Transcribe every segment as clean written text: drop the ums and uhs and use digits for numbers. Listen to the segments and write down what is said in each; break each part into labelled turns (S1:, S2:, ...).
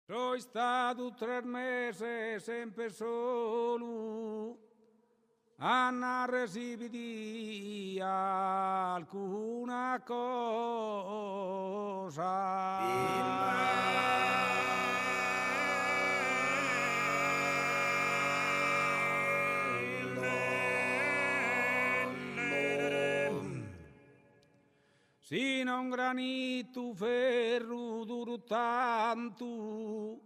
S1: Soy stato 3 mesi sempre solo, a recibiti alcuna cosa. Sino un granito ferro duro tanto,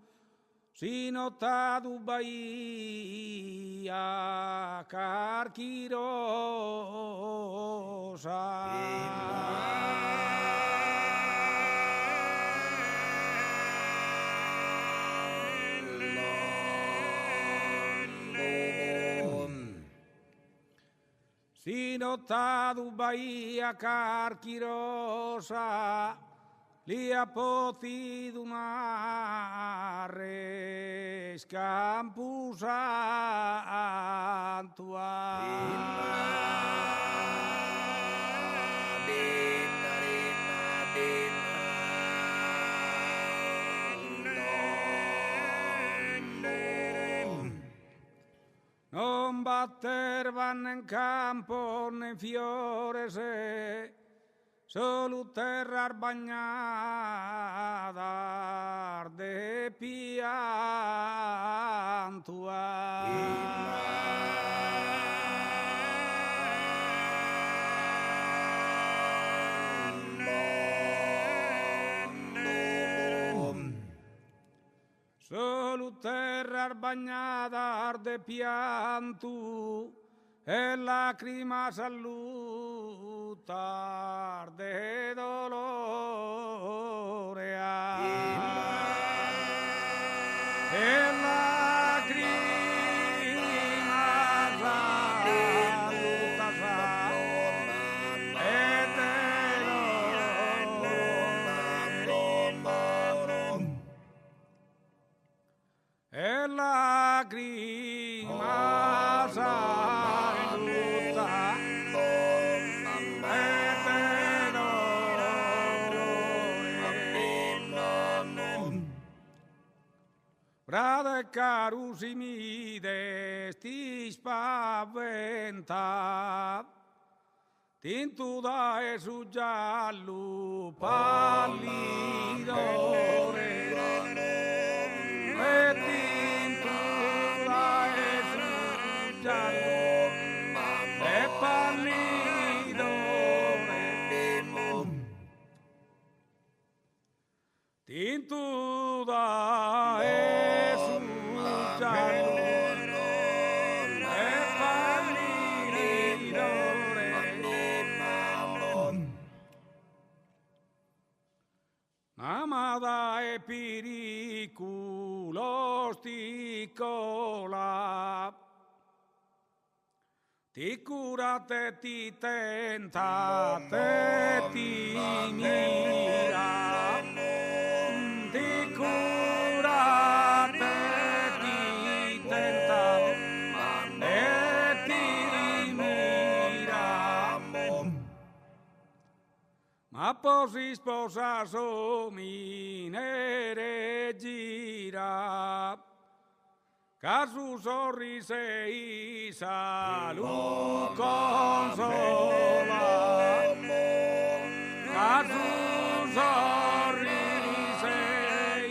S1: sino tadu Bahia carchirosa. Sino tadu Bahia carchirosa, lia potito mare non batter vanno in campo né fiore se, solo terra bagnata de solo terra bagnata de pianto e lacrima salutar de dolore e lacrima salutar e de dolore e lacrima Brada caro si mi desti spaventa, tinto da e su giallo pallidore, e tinto da e su giallo e pallidore, tinto da e amada e periculos ticola, ti curate, ti tentate, ti mira, ti curate, ti tentate e ti mira, ma posi sposa sominere gira, casu sorrise i salu consola, casu sorrise i